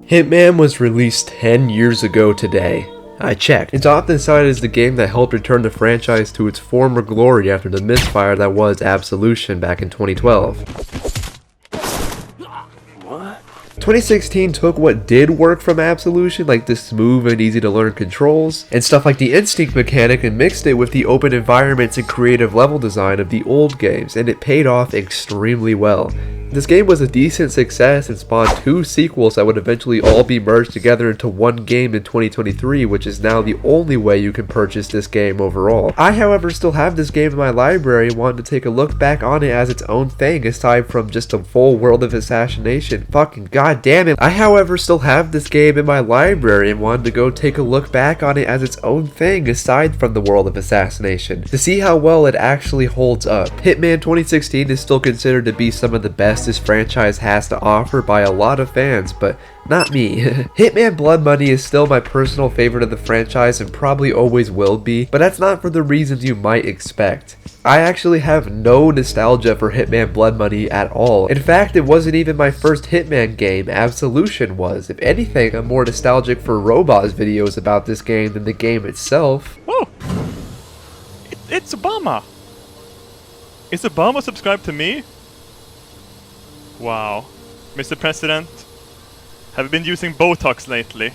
Hitman was released 10 years ago today. I checked. It's often cited as the game that helped return the franchise to its former glory after the misfire that was Absolution back in 2012. 2016 took what did work from Absolution, like the smooth and easy to learn controls, and stuff like the instinct mechanic, and mixed it with the open environments and creative level design of the old games, and it paid off extremely well. This game was a decent success and spawned 2 sequels that would eventually all be merged together into one game in 2023, which is now the only way you can purchase this game overall. I, however, still have this game in my library and wanted to take a look back on it as its own thing, aside from just a full World of Assassination. Fucking goddamn it. I, however, still have this game in my library and wanted to go take a look back on it as its own thing, aside from the World of Assassination, to see how well it actually holds up. Hitman 2016 is still considered to be some of the best this franchise has to offer by a lot of fans, but not me. Hitman Blood Money is still my personal favorite of the franchise and probably always will be, but that's not for the reasons you might expect. I actually have no nostalgia for Hitman Blood Money at all. In fact, it wasn't even my first Hitman game. Absolution was. If anything, I'm more nostalgic for Robot's videos about this game than the game itself. Oh! It's Obama! Is Obama subscribed to me? Wow. Mr. President, have you been using Botox lately?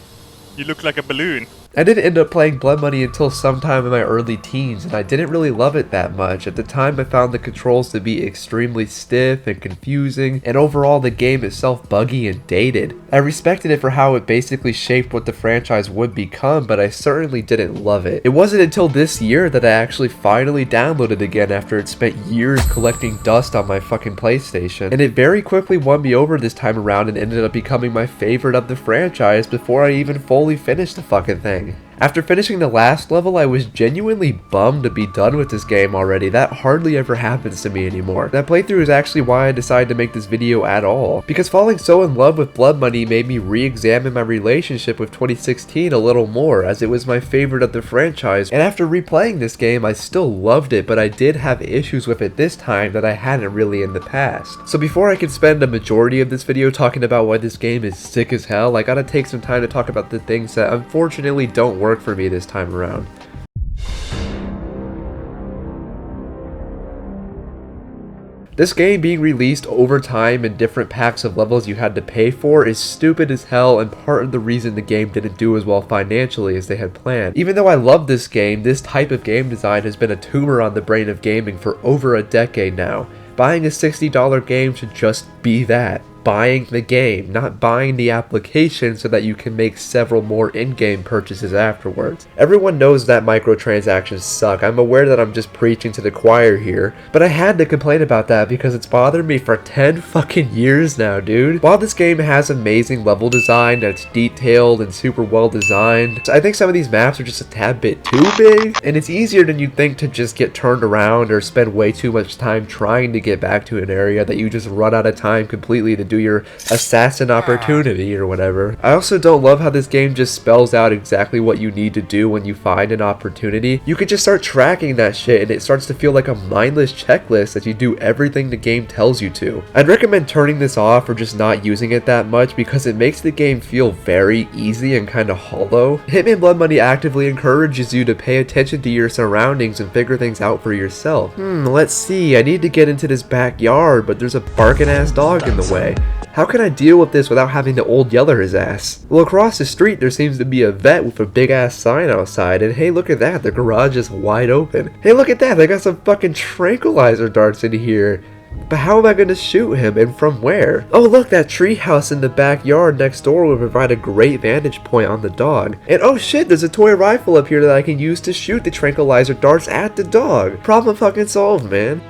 You look like a balloon. I didn't end up playing Blood Money until sometime in my early teens, and I didn't really love it that much. At the time, I found the controls to be extremely stiff and confusing, and overall the game itself buggy and dated. I respected it for how it basically shaped what the franchise would become, but I certainly didn't love it. It wasn't until this year that I actually finally downloaded again after it spent years collecting dust on my fucking PlayStation, and it very quickly won me over this time around and ended up becoming my favorite of the franchise before I even fully finished the fucking thing. After finishing the last level, I was genuinely bummed to be done with this game already. That hardly ever happens to me anymore. That playthrough is actually why I decided to make this video at all, because falling so in love with Blood Money made me re-examine my relationship with 2016 a little more, as it was my favorite of the franchise, and after replaying this game I still loved it, but I did have issues with it this time that I hadn't really in the past. So before I can spend a majority of this video talking about why this game is sick as hell, I gotta take some time to talk about the things that unfortunately don't work for me this time around. This game being released over time in different packs of levels you had to pay for is stupid as hell, and part of the reason the game didn't do as well financially as they had planned. Even though I love this game, this type of game design has been a tumor on the brain of gaming for over a decade now. Buying a $60 game should just be that. Buying the game, not buying the application so that you can make several more in-game purchases afterwards. Everyone knows that microtransactions suck. I'm aware that I'm just preaching to the choir here, but I had to complain about that because it's bothered me for 10 fucking years now, dude. While this game has amazing level design that's detailed and super well designed, I think some of these maps are just a tad bit too big, and it's easier than you'd think to just get turned around or spend way too much time trying to get back to an area that you just run out of time completely to do your assassin opportunity or whatever. I also don't love how this game just spells out exactly what you need to do when you find an opportunity. You can just start tracking that shit and it starts to feel like a mindless checklist that you do everything the game tells you to. I'd recommend turning this off or just not using it that much because it makes the game feel very easy and kind of hollow. Hitman Blood Money actively encourages you to pay attention to your surroundings and figure things out for yourself. Let's see, I need to get into this backyard, but there's a barking ass dog in the way. How can I deal with this without having to old yeller his ass? Well, across the street there seems to be a vet with a big ass sign outside, and hey, look at that, the garage is wide open. Hey, look at that, they got some fucking tranquilizer darts in here. But how am I going to shoot him, and from where? Oh look, that treehouse in the backyard next door will provide a great vantage point on the dog. And oh shit, there's a toy rifle up here that I can use to shoot the tranquilizer darts at the dog. Problem fucking solved, man.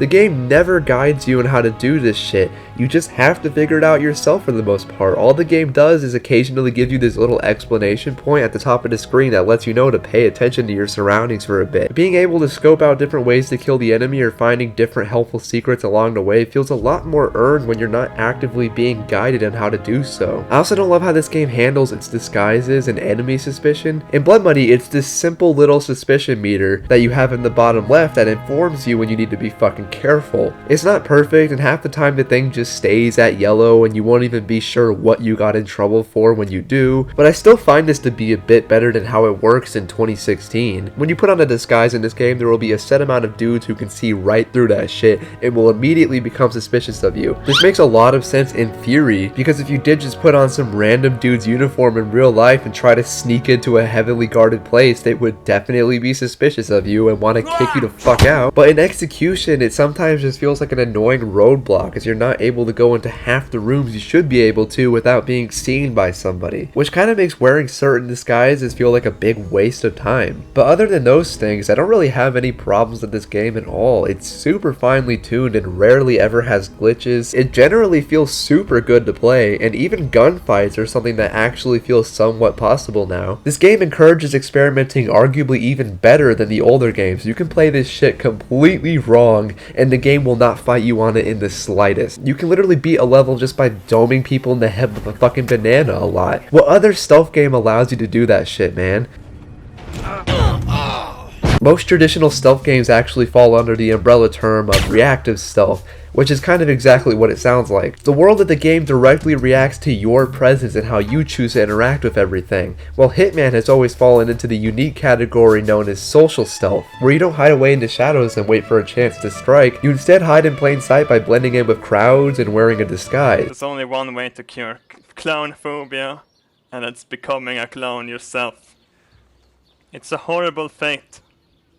The game never guides you on how to do this shit. You just have to figure it out yourself for the most part. All the game does is occasionally give you this little explanation point at the top of the screen that lets you know to pay attention to your surroundings for a bit. Being able to scope out different ways to kill the enemy or finding different helpful secrets along the way feels a lot more earned when you're not actively being guided on how to do so. I also don't love how this game handles its disguises and enemy suspicion. In Blood Money, it's this simple little suspicion meter that you have in the bottom left that informs you when you need to be fucking careful. It's not perfect, and half the time the thing just just stays at yellow and you won't even be sure what you got in trouble for when you do, but I still find this to be a bit better than how it works in 2016. When you put on a disguise in this game, there will be a set amount of dudes who can see right through that shit and will immediately become suspicious of you. This makes a lot of sense in theory, because if you did just put on some random dude's uniform in real life and try to sneak into a heavily guarded place, they would definitely be suspicious of you and want to kick you the fuck out. But in execution, it sometimes just feels like an annoying roadblock, as you're not able to go into half the rooms you should be able to without being seen by somebody, which kind of makes wearing certain disguises feel like a big waste of time. But other than those things, I don't really have any problems with this game at all. It's super finely tuned and rarely ever has glitches. It generally feels super good to play, and even gunfights are something that actually feels somewhat possible now. This game encourages experimenting arguably even better than the older games. You can play this shit completely wrong and the game will not fight you on it in the slightest. You can literally beat a level just by doming people in the head with a fucking banana a lot. What other stealth game allows you to do that shit, man? Most traditional stealth games actually fall under the umbrella term of reactive stealth, which is kind of exactly what it sounds like. The world of the game directly reacts to your presence and how you choose to interact with everything, while Hitman has always fallen into the unique category known as social stealth, where you don't hide away in the shadows and wait for a chance to strike. You instead hide in plain sight by blending in with crowds and wearing a disguise. There's only one way to cure clown phobia, and it's becoming a clown yourself. It's a horrible fate,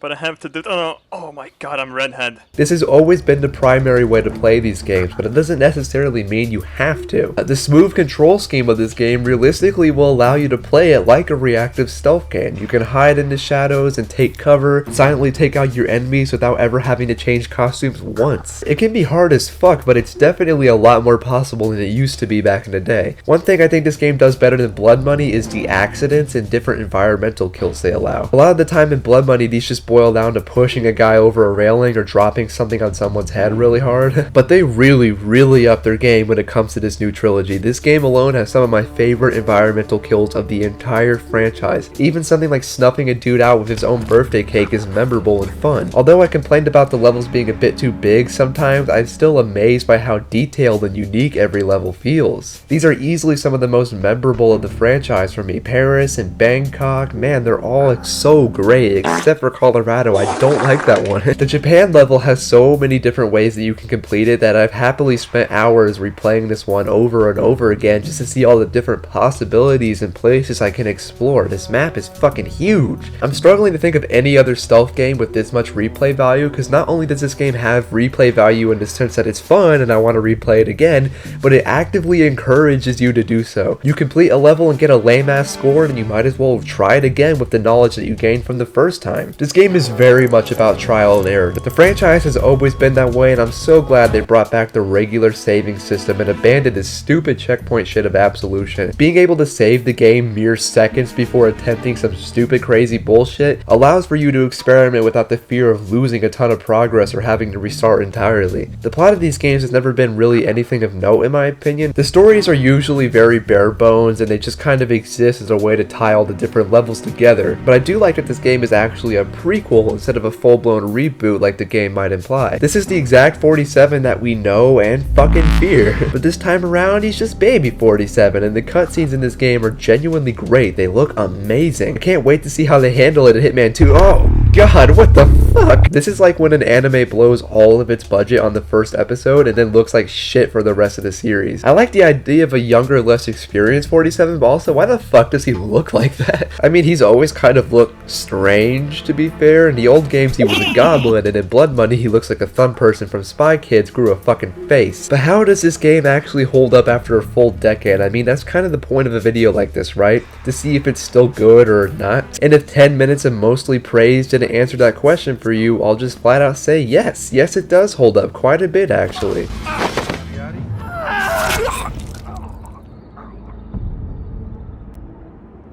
but I have to do it. Oh no, oh my god, I'm redhead. This has always been the primary way to play these games, but it doesn't necessarily mean you have to. The smooth control scheme of this game realistically will allow you to play it like a reactive stealth game. You can hide in the shadows and take cover, silently take out your enemies without ever having to change costumes once. It can be hard as fuck, but it's definitely a lot more possible than it used to be back in the day. One thing I think this game does better than Blood Money is the accidents and different environmental kills they allow. A lot of the time in Blood Money, these just boil down to pushing a guy over a railing or dropping something on someone's head really hard. But they really up their game when it comes to this new trilogy. This game alone has some of my favorite environmental kills of the entire franchise. Even something like snuffing a dude out with his own birthday cake is memorable and fun. Although I complained about the levels being a bit too big sometimes, I'm still amazed by how detailed and unique every level feels. These are easily some of the most memorable of the franchise for me. Paris and Bangkok, man, they're all so great, except for Colorado. I don't like that one. The Japan level has so many different ways that you can complete it that I've happily spent hours replaying this one over and over again just to see all the different possibilities and places I can explore. This map is fucking huge. I'm struggling to think of any other stealth game with this much replay value, because not only does this game have replay value in the sense that it's fun and I want to replay it again, but it actively encourages you to do so. You complete a level and get a lame ass score and you might as well try it again with the knowledge that you gained from the first time. This game is very much about trial and error. The franchise has always been that way, and I'm so glad they brought back the regular saving system and abandoned this stupid checkpoint shit of absolution. Being able to save the game mere seconds before attempting some stupid crazy bullshit allows for you to experiment without the fear of losing a ton of progress or having to restart entirely. The plot of these games has never been really anything of note in my opinion. The stories are usually very bare bones and they just kind of exist as a way to tie all the different levels together, but I do like that this game is actually a prequel instead of a full-blown reboot like the game might imply. This is the exact 47 that we know and fucking fear, but this time around he's just baby 47, and the cutscenes in this game are genuinely great. They look amazing. I can't wait to see how they handle it in Hitman 2. Oh god, what the fuck? This is like when an anime blows all of its budget on the first episode and then looks like shit for the rest of the series. I like the idea of a younger, less experienced 47, but also why the fuck does he look like that? I mean, he's always kind of looked strange, to be fair. In the old games he was a goblin, and in Blood Money he looks like a thumb person from Spy Kids grew a fucking face. But how does this game actually hold up after a full decade? I mean, that's kind of the point of a video like this, right? To see if it's still good or not. And if 10 minutes of mostly praise didn't answer that question for you, I'll just flat out say yes. Yes, it does hold up quite a bit actually.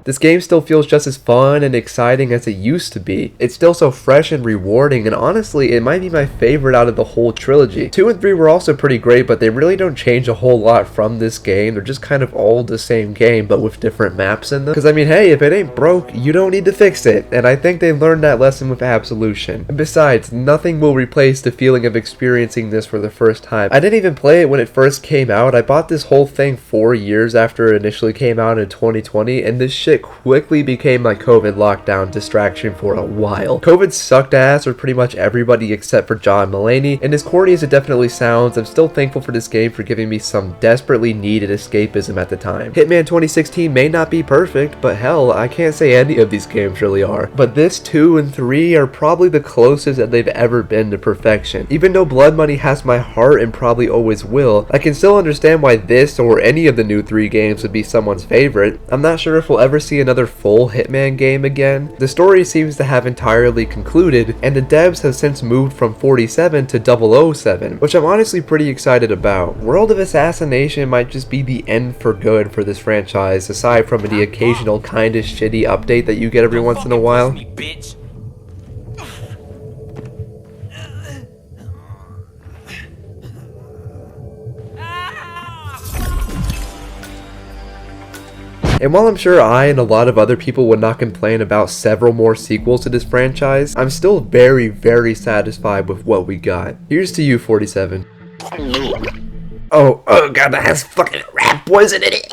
This game still feels just as fun and exciting as it used to be. It's still so fresh and rewarding, and honestly, it might be my favorite out of the whole trilogy. 2 and 3 were also pretty great, but they really don't change a whole lot from this game. They're just kind of all the same game, but with different maps in them. Because I mean, hey, if it ain't broke, you don't need to fix it, and I think they learned that lesson with Absolution. And besides, nothing will replace the feeling of experiencing this for the first time. I didn't even play it when it first came out. I bought this whole thing 4 years after it initially came out in 2020, and this shit quickly became my COVID lockdown distraction for a while. COVID sucked ass for pretty much everybody except for John Mulaney, and as corny as it definitely sounds, I'm still thankful for this game for giving me some desperately needed escapism at the time. Hitman 2016 may not be perfect, but hell, I can't say any of these games really are. But this 2 and 3 are probably the closest that they've ever been to perfection. Even though Blood Money has my heart and probably always will, I can still understand why this or any of the new 3 games would be someone's favorite. I'm not sure if we'll ever see another full Hitman game again. The story seems to have entirely concluded, and the devs have since moved from 47 to 007, which I'm honestly pretty excited about. World of Assassination might just be the end for good for this franchise, aside from the occasional kinda shitty update that you get every once in a while. And while I'm sure I and a lot of other people would not complain about several more sequels to this franchise, I'm still very, very satisfied with what we got. Here's to you, 47. Oh god, that has fucking rat poison in it.